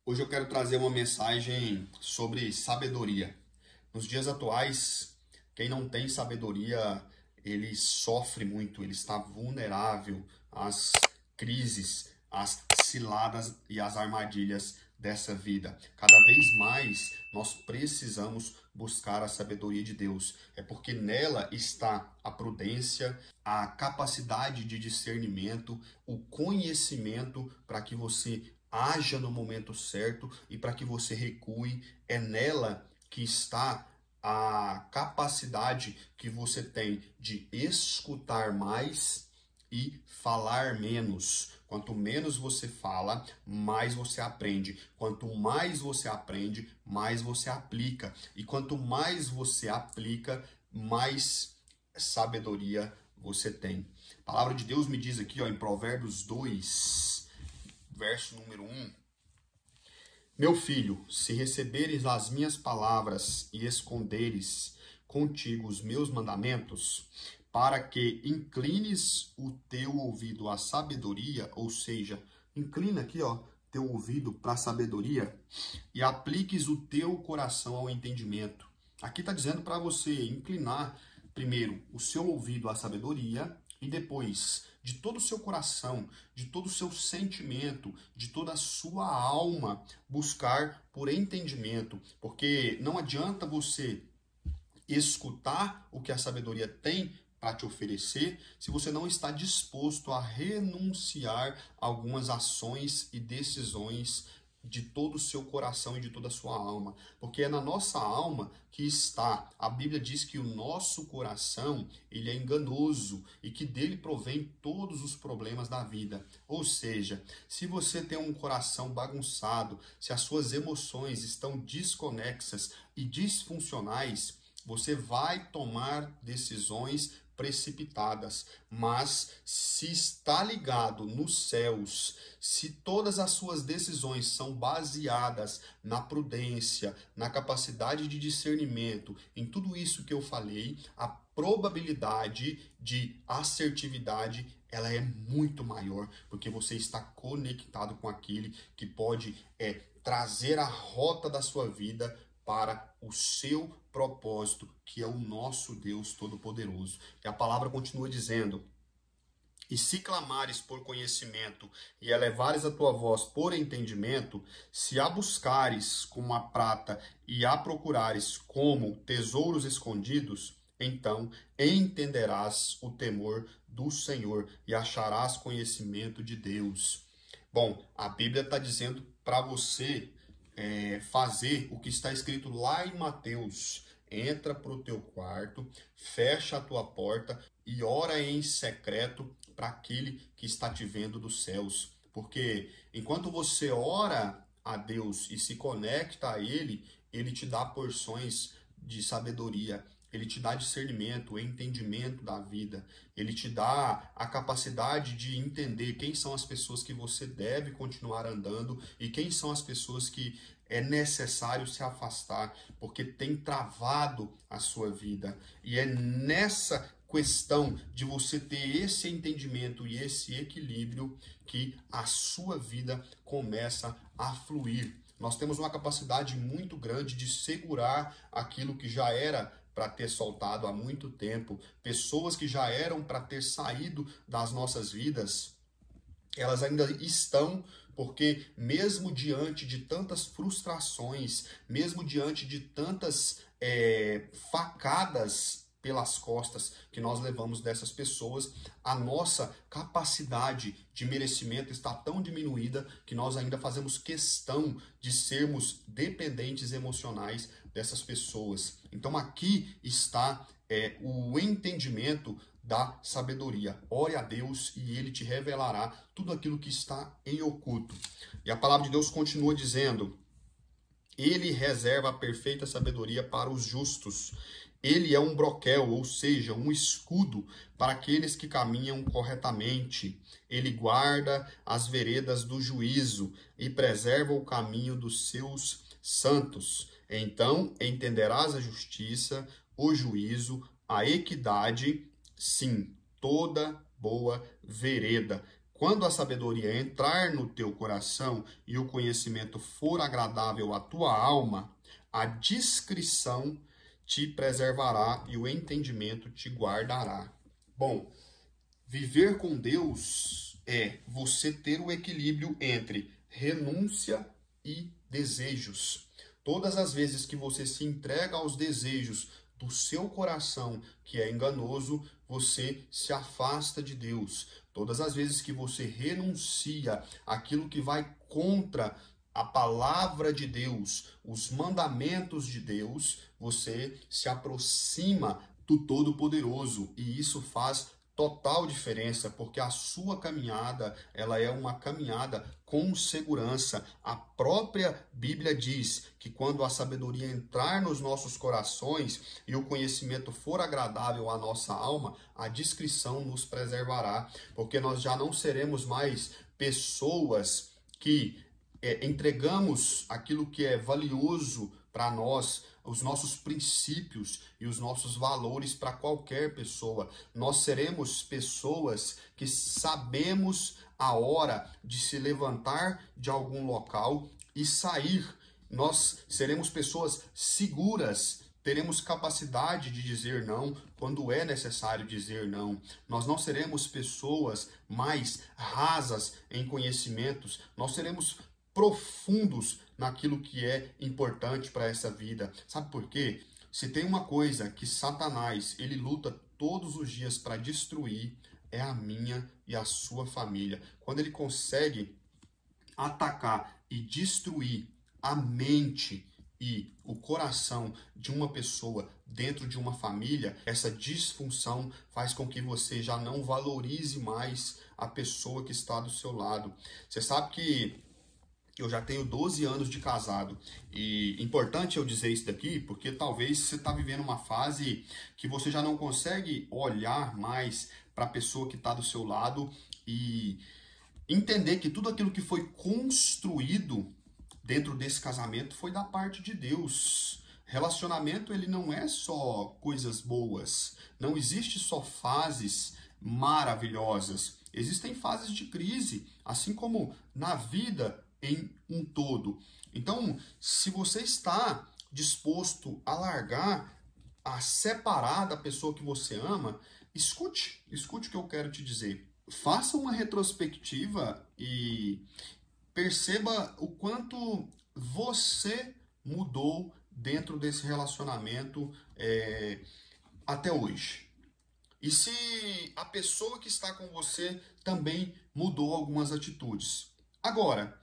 Hoje eu quero trazer uma mensagem sobre sabedoria. Nos dias atuais, quem não tem sabedoria, ele sofre muito, ele está vulnerável às crises, às ciladas e às armadilhas dessa vida. Cada vez mais nós precisamos buscar a sabedoria de Deus. É porque nela está a prudência, a capacidade de discernimento, o conhecimento para que você haja no momento certo e para que você recue. É nela que está a capacidade que você tem de escutar mais e falar menos. Quanto menos você fala, mais você aprende. Quanto mais você aprende, mais você aplica. E quanto mais você aplica, mais sabedoria você tem. A palavra de Deus me diz aqui, ó, em Provérbios 2, verso número 1. Meu filho, se receberes as minhas palavras e esconderes contigo os meus mandamentos, para que inclines o teu ouvido à sabedoria, ou seja, inclina aqui, ó, teu ouvido para a sabedoria e apliques o teu coração ao entendimento. Aqui está dizendo para você inclinar primeiro o seu ouvido à sabedoria e depois de todo o seu coração, de todo o seu sentimento, de toda a sua alma, buscar por entendimento, porque não adianta você escutar o que a sabedoria tem para te oferecer se você não está disposto a renunciar a algumas ações e decisões de todo o seu coração e de toda a sua alma, porque é na nossa alma que está. A Bíblia diz que o nosso coração, ele é enganoso e que dele provém todos os problemas da vida. Ou seja, se você tem um coração bagunçado, se as suas emoções estão desconexas e disfuncionais, você vai tomar decisões precipitadas, mas se está ligado nos céus, se todas as suas decisões são baseadas na prudência, na capacidade de discernimento, em tudo isso que eu falei, a probabilidade de assertividade ela é muito maior, porque você está conectado com aquele que pode trazer a rota da sua vida para o seu propósito, que é o nosso Deus Todo-Poderoso. E a palavra continua dizendo: e se clamares por conhecimento e elevares a tua voz por entendimento, se a buscares como a prata e a procurares como tesouros escondidos, então entenderás o temor do Senhor e acharás conhecimento de Deus. Bom, a Bíblia está dizendo para você fazer o que está escrito lá em Mateus. Entra para o teu quarto, fecha a tua porta e ora em secreto para aquele que está te vendo dos céus. Porque enquanto você ora a Deus e se conecta a Ele, Ele te dá porções de sabedoria. Ele te dá discernimento, entendimento da vida. Ele te dá a capacidade de entender quem são as pessoas que você deve continuar andando e quem são as pessoas que é necessário se afastar, porque tem travado a sua vida. E é nessa questão de você ter esse entendimento e esse equilíbrio que a sua vida começa a fluir. Nós temos uma capacidade muito grande de segurar aquilo que já era para ter soltado há muito tempo, pessoas que já eram para ter saído das nossas vidas, elas ainda estão, porque mesmo diante de tantas frustrações, mesmo diante de tantas facadas pelas costas que nós levamos dessas pessoas, a nossa capacidade de merecimento está tão diminuída que nós ainda fazemos questão de sermos dependentes emocionais dessas pessoas. Então aqui está o entendimento da sabedoria. Ore a Deus e Ele te revelará tudo aquilo que está em oculto. E a palavra de Deus continua dizendo: Ele reserva a perfeita sabedoria para os justos. Ele é um broquel, ou seja, um escudo para aqueles que caminham corretamente. Ele guarda as veredas do juízo e preserva o caminho dos seus santos. Então entenderás a justiça, o juízo, a equidade, sim, toda boa vereda. Quando a sabedoria entrar no teu coração e o conhecimento for agradável à tua alma, a discrição te preservará e o entendimento te guardará. Bom, viver com Deus é você ter o equilíbrio entre renúncia e desejos. Todas as vezes que você se entrega aos desejos do seu coração, que é enganoso, você se afasta de Deus. Todas as vezes que você renuncia àquilo que vai contra a palavra de Deus, os mandamentos de Deus, você se aproxima do Todo-Poderoso. E isso faz total diferença, porque a sua caminhada, ela é uma caminhada com segurança. A própria Bíblia diz que quando a sabedoria entrar nos nossos corações e o conhecimento for agradável à nossa alma, a discrição nos preservará, porque nós já não seremos mais pessoas que entregamos aquilo que é valioso para nós, os nossos princípios e os nossos valores para qualquer pessoa. Nós seremos pessoas que sabemos a hora de se levantar de algum local e sair. Nós seremos pessoas seguras, teremos capacidade de dizer não quando é necessário dizer não. Nós não seremos pessoas mais rasas em conhecimentos, nós seremos profundos naquilo que é importante para essa vida. Sabe por quê? Se tem uma coisa que Satanás, ele luta todos os dias para destruir, é a minha e a sua família. Quando ele consegue atacar e destruir a mente e o coração de uma pessoa dentro de uma família, essa disfunção faz com que você já não valorize mais a pessoa que está do seu lado. Você sabe que eu já tenho 12 anos de casado, e importante eu dizer isso daqui, porque talvez você está vivendo uma fase que você já não consegue olhar mais para a pessoa que está do seu lado e entender que tudo aquilo que foi construído dentro desse casamento foi da parte de Deus. Relacionamento, ele não é só coisas boas, não existe só fases maravilhosas, existem fases de crise, assim como na vida em um todo. Então, se você está disposto a largar, a separar da pessoa que você ama, escute o que eu quero te dizer. Faça uma retrospectiva e perceba o quanto você mudou dentro desse relacionamento até hoje. E se a pessoa que está com você também mudou algumas atitudes. Agora,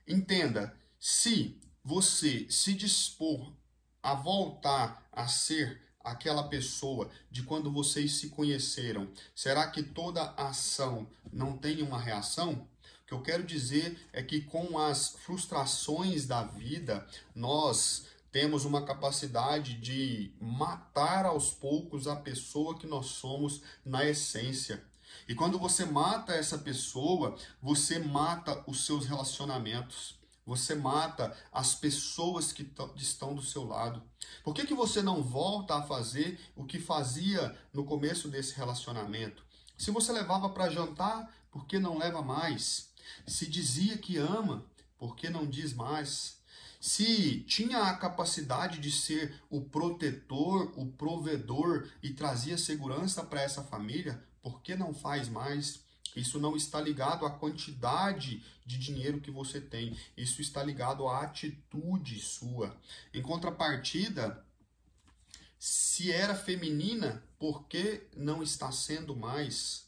entenda, se você se dispor a voltar a ser aquela pessoa de quando vocês se conheceram, será que toda ação não tem uma reação? O que eu quero dizer é que com as frustrações da vida, nós temos uma capacidade de matar aos poucos a pessoa que nós somos na essência. E quando você mata essa pessoa, você mata os seus relacionamentos. Você mata as pessoas que estão do seu lado. Por que você não volta a fazer o que fazia no começo desse relacionamento? Se você levava para jantar, por que não leva mais? Se dizia que ama, por que não diz mais? Se tinha a capacidade de ser o protetor, o provedor e trazia segurança para essa família, por que não faz mais? Isso não está ligado à quantidade de dinheiro que você tem. Isso está ligado à atitude sua. Em contrapartida, se era feminina, por que não está sendo mais?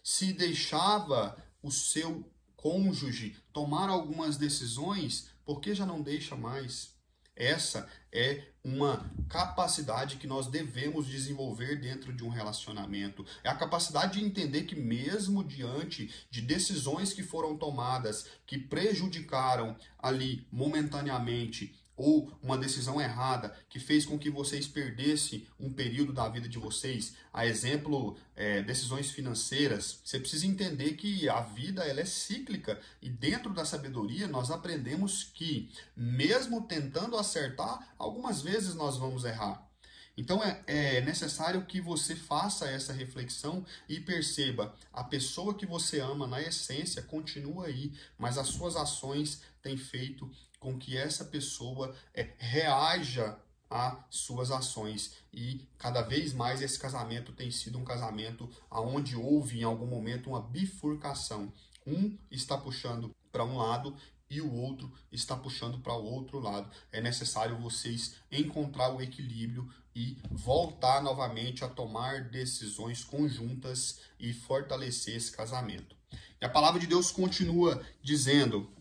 Se deixava o seu cônjuge tomar algumas decisões, por que já não deixa mais? Essa é uma capacidade que nós devemos desenvolver dentro de um relacionamento. É a capacidade de entender que mesmo diante de decisões que foram tomadas, que prejudicaram ali momentaneamente, ou uma decisão errada que fez com que vocês perdessem um período da vida de vocês, a exemplo, decisões financeiras, você precisa entender que a vida ela é cíclica e dentro da sabedoria nós aprendemos que, mesmo tentando acertar, algumas vezes nós vamos errar. Então é necessário que você faça essa reflexão e perceba, a pessoa que você ama na essência continua aí, mas as suas ações têm feito com que essa pessoa reaja às suas ações. E cada vez mais esse casamento tem sido um casamento onde houve em algum momento uma bifurcação. Um está puxando para um lado e o outro está puxando para o outro lado. É necessário vocês encontrar o equilíbrio e voltar novamente a tomar decisões conjuntas e fortalecer esse casamento. E a palavra de Deus continua dizendo: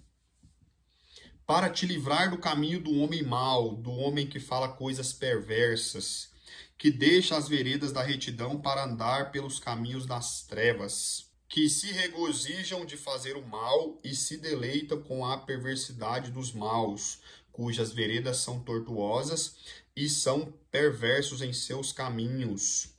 para te livrar do caminho do homem mau, do homem que fala coisas perversas, que deixa as veredas da retidão para andar pelos caminhos das trevas, que se regozijam de fazer o mal e se deleitam com a perversidade dos maus, cujas veredas são tortuosas e são perversos em seus caminhos.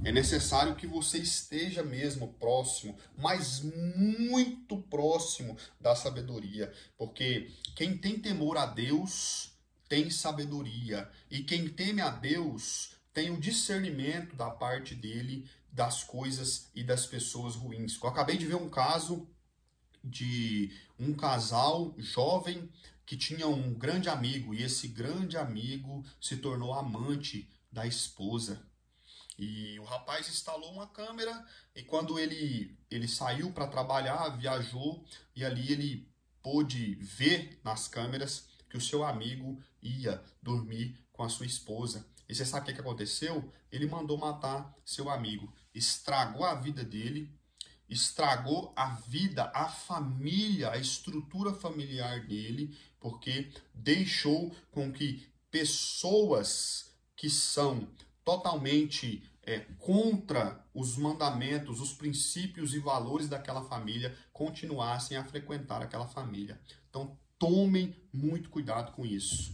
É necessário que você esteja mesmo próximo, mas muito próximo da sabedoria, porque quem tem temor a Deus tem sabedoria, e quem teme a Deus tem o discernimento da parte dele das coisas e das pessoas ruins. Eu acabei de ver um caso de um casal jovem que tinha um grande amigo, e esse grande amigo se tornou amante da esposa. E o rapaz instalou uma câmera, e quando ele saiu para trabalhar, viajou, e ali ele pôde ver nas câmeras que o seu amigo ia dormir com a sua esposa. E você sabe o que aconteceu? Ele mandou matar seu amigo, estragou a vida dele, estragou a vida, a família, a estrutura familiar dele, porque deixou com que pessoas que são totalmente contra os mandamentos, os princípios e valores daquela família continuassem a frequentar aquela família. Então, tomem muito cuidado com isso.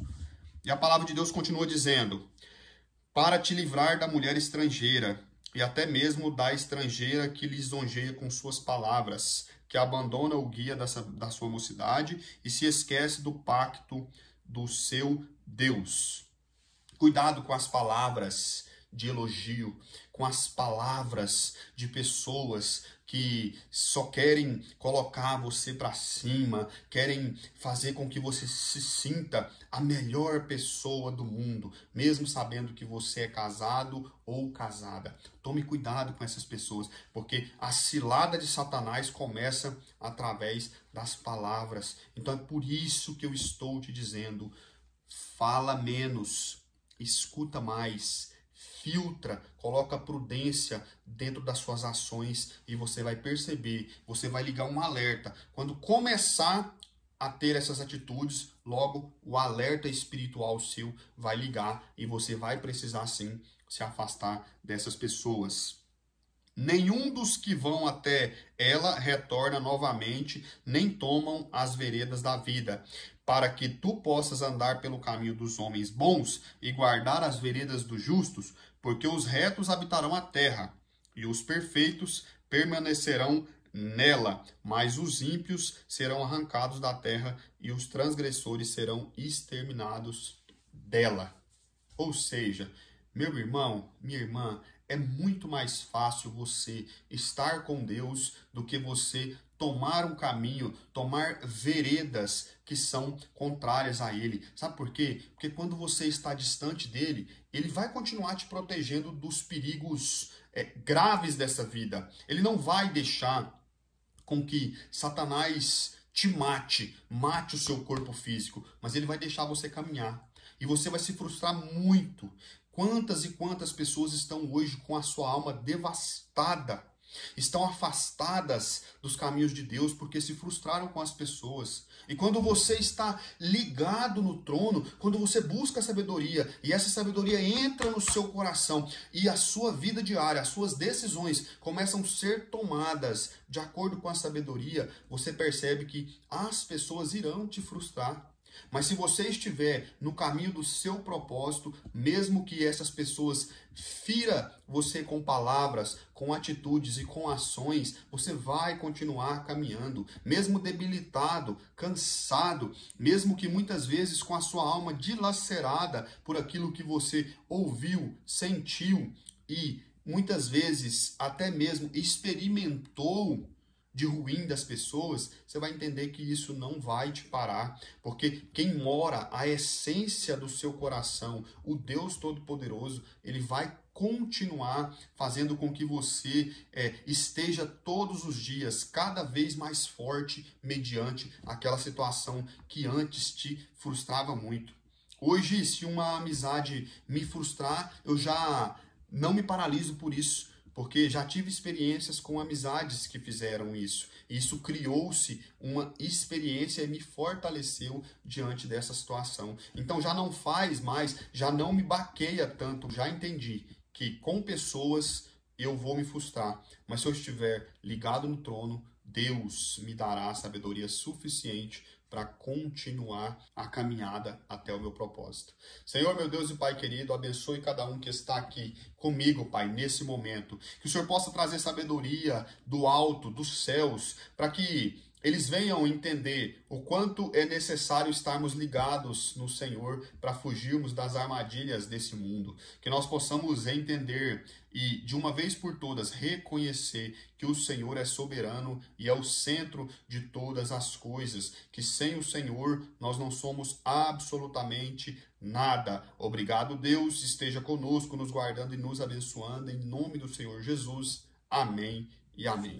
E a palavra de Deus continua dizendo: para te livrar da mulher estrangeira, e até mesmo da estrangeira que lisonjeia com suas palavras, que abandona o guia da sua mocidade e se esquece do pacto do seu Deus. Cuidado com as palavras de elogio, com as palavras de pessoas que só querem colocar você para cima, querem fazer com que você se sinta a melhor pessoa do mundo, mesmo sabendo que você é casado ou casada. Tome cuidado com essas pessoas, porque a cilada de Satanás começa através das palavras. Então é por isso que eu estou te dizendo: fala menos, escuta mais, filtra, coloca prudência dentro das suas ações e você vai perceber, você vai ligar um alerta. Quando começar a ter essas atitudes, logo o alerta espiritual seu vai ligar e você vai precisar sim se afastar dessas pessoas. Nenhum dos que vão até ela retorna novamente, nem tomam as veredas da vida, para que tu possas andar pelo caminho dos homens bons e guardar as veredas dos justos, porque os retos habitarão a terra, e os perfeitos permanecerão nela, mas os ímpios serão arrancados da terra, e os transgressores serão exterminados dela. Ou seja, meu irmão, minha irmã, é muito mais fácil você estar com Deus do que você tomar um caminho, tomar veredas que são contrárias a Ele. Sabe por quê? Porque quando você está distante dele, Ele vai continuar te protegendo dos perigos graves dessa vida. Ele não vai deixar com que Satanás te mate o seu corpo físico, mas ele vai deixar você caminhar. E você vai se frustrar muito. Quantas e quantas pessoas estão hoje com a sua alma devastada? Estão afastadas dos caminhos de Deus porque se frustraram com as pessoas. E quando você está ligado no trono, quando você busca a sabedoria e essa sabedoria entra no seu coração e a sua vida diária, as suas decisões começam a ser tomadas de acordo com a sabedoria, você percebe que as pessoas irão te frustrar. Mas se você estiver no caminho do seu propósito, mesmo que essas pessoas fira você com palavras, com atitudes e com ações, você vai continuar caminhando, mesmo debilitado, cansado, mesmo que muitas vezes com a sua alma dilacerada por aquilo que você ouviu, sentiu e muitas vezes até mesmo experimentou de ruim das pessoas, você vai entender que isso não vai te parar, porque quem mora a essência do seu coração, o Deus Todo-Poderoso, ele vai continuar fazendo com que você esteja todos os dias cada vez mais forte mediante aquela situação que antes te frustrava muito. Hoje, se uma amizade me frustrar, eu já não me paraliso por isso, porque já tive experiências com amizades que fizeram isso. Isso criou-se uma experiência e me fortaleceu diante dessa situação. Então já não faz mais, já não me baqueia tanto, já entendi que com pessoas eu vou me frustrar, mas se eu estiver ligado no trono, Deus me dará sabedoria suficiente para continuar a caminhada até o meu propósito. Senhor, meu Deus e Pai querido, abençoe cada um que está aqui comigo, Pai, nesse momento. Que o Senhor possa trazer sabedoria do alto, dos céus, para que eles venham entender o quanto é necessário estarmos ligados no Senhor para fugirmos das armadilhas desse mundo. Que nós possamos entender e, de uma vez por todas, reconhecer que o Senhor é soberano e é o centro de todas as coisas. Que sem o Senhor nós não somos absolutamente nada. Obrigado, Deus. Esteja conosco, nos guardando e nos abençoando. Em nome do Senhor Jesus. Amém e amém.